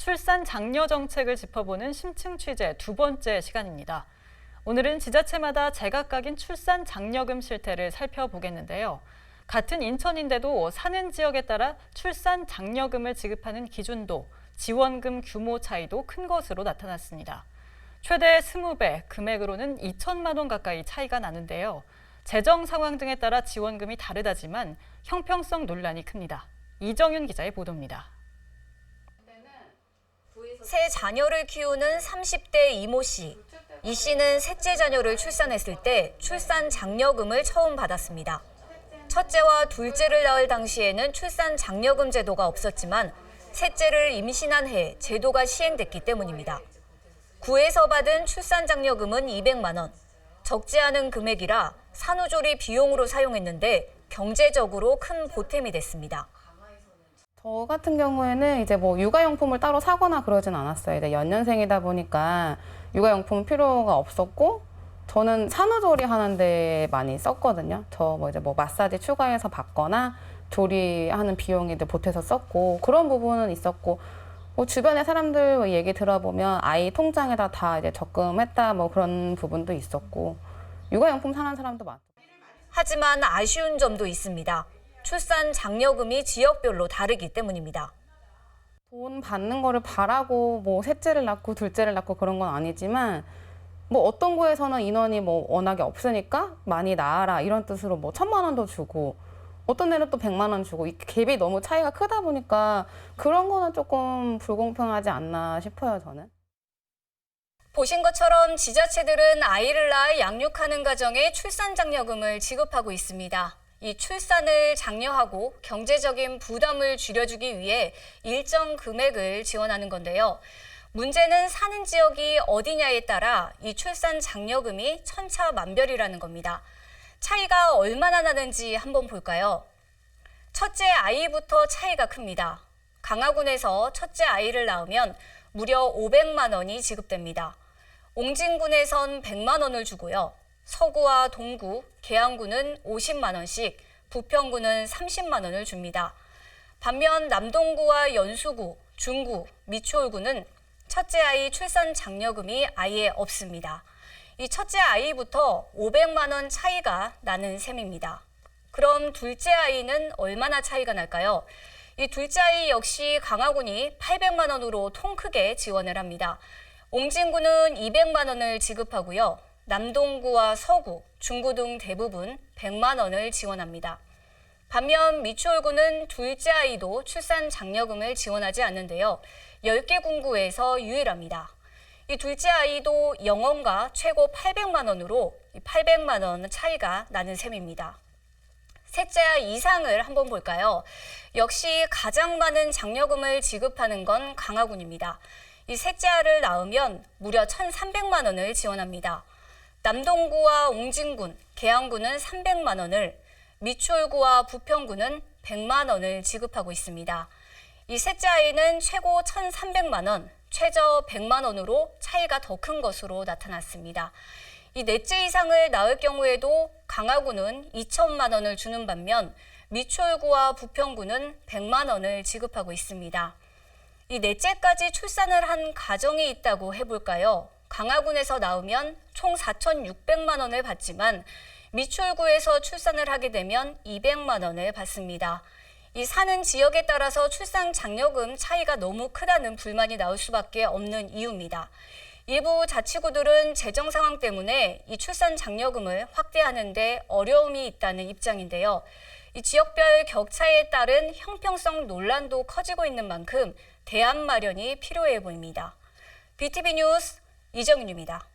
출산 장려 정책을 짚어보는 심층 취재 두 번째 시간입니다. 오늘은 지자체마다 제각각인 출산 장려금 실태를 살펴보겠는데요. 같은 인천인데도 사는 지역에 따라 출산 장려금을 지급하는 기준도, 지원금 규모 차이도 큰 것으로 나타났습니다. 최대 20배, 금액으로는 2천만 원 가까이 차이가 나는데요. 재정 상황 등에 따라 지원금이 다르다지만 형평성 논란이 큽니다. 이정윤 기자의 보도입니다. 세 자녀를 키우는 30대 이모 씨. 이 씨는 셋째 자녀를 출산했을 때 출산 장려금을 처음 받았습니다. 첫째와 둘째를 낳을 당시에는 출산 장려금 제도가 없었지만 셋째를 임신한 해 제도가 시행됐기 때문입니다. 구에서 받은 출산 장려금은 200만 원. 적지 않은 금액이라 산후조리 비용으로 사용했는데 경제적으로 큰 보탬이 됐습니다. 저 같은 경우에는 이제 뭐 육아용품을 따로 사거나 그러진 않았어요. 이제 연년생이다 보니까 육아용품 필요가 없었고, 저는 산후조리 하는데 많이 썼거든요. 저 뭐 이제 뭐 마사지 추가해서 받거나 조리하는 비용이 보태서 썼고, 그런 부분은 있었고, 뭐 주변의 사람들 얘기 들어보면 아이 통장에다 다 이제 적금했다 뭐 그런 부분도 있었고, 육아용품 사는 사람도 많고. 하지만 아쉬운 점도 있습니다. 출산 장려금이 지역별로 다르기 때문입니다. 돈 받는 거를 바라고 뭐 셋째를 낳고 둘째를 낳고 그런 건 아니지만, 뭐 어떤 구에서는 인원이 뭐 워낙에 없으니까 많이 낳아라 이런 뜻으로 뭐 1,000만 원도 주고, 어떤 데는 또 100만 원 주고, 이 갭이 너무 차이가 크다 보니까 그런 거는 조금 불공평하지 않나 싶어요, 저는. 보신 것처럼 지자체들은 아이를 낳아 양육하는 가정에 출산 장려금을 지급하고 있습니다. 이 출산을 장려하고 경제적인 부담을 줄여주기 위해 일정 금액을 지원하는 건데요. 문제는 사는 지역이 어디냐에 따라 이 출산 장려금이 천차만별이라는 겁니다. 차이가 얼마나 나는지 한번 볼까요? 첫째 아이부터 차이가 큽니다. 강화군에서 첫째 아이를 낳으면 무려 500만 원이 지급됩니다. 옹진군에선 100만 원을 주고요. 서구와 동구, 계양군은 50만 원씩, 부평구는 30만 원을 줍니다. 반면 남동구와 연수구, 중구, 미추홀구는 첫째 아이 출산 장려금이 아예 없습니다. 이 첫째 아이부터 500만 원 차이가 나는 셈입니다. 그럼 둘째 아이는 얼마나 차이가 날까요? 이 둘째 아이 역시 강화군이 800만 원으로 통 크게 지원을 합니다. 옹진구는 200만 원을 지급하고요. 남동구와 서구, 중구 등 대부분 100만 원을 지원합니다. 반면 미추홀구는 둘째 아이도 출산 장려금을 지원하지 않는데요. 10개 군구에서 유일합니다. 이 둘째 아이도 영원가 최고 800만 원으로 800만 원 차이가 나는 셈입니다. 셋째 아이 이상을 한번 볼까요? 역시 가장 많은 장려금을 지급하는 건 강화군입니다. 이 셋째 아이를 낳으면 무려 1,300만 원을 지원합니다. 남동구와 옹진군, 계양군은 300만 원을, 미추홀구와 부평구는 100만 원을 지급하고 있습니다. 이 셋째 아이는 최고 1,300만 원, 최저 100만 원으로 차이가 더 큰 것으로 나타났습니다. 이 넷째 이상을 낳을 경우에도 강화군은 2천만 원을 주는 반면 미추홀구와 부평구는 100만 원을 지급하고 있습니다. 이 넷째까지 출산을 한 가정이 있다고 해볼까요? 강화군에서 낳으면 총 4,600만 원을 받지만 미추홀구에서 출산을 하게 되면 200만 원을 받습니다. 이 사는 지역에 따라서 출산 장려금 차이가 너무 크다는 불만이 나올 수밖에 없는 이유입니다. 일부 자치구들은 재정 상황 때문에 이 출산 장려금을 확대하는 데 어려움이 있다는 입장인데요. 이 지역별 격차에 따른 형평성 논란도 커지고 있는 만큼 대안 마련이 필요해 보입니다. BTV 뉴스 이정윤입니다.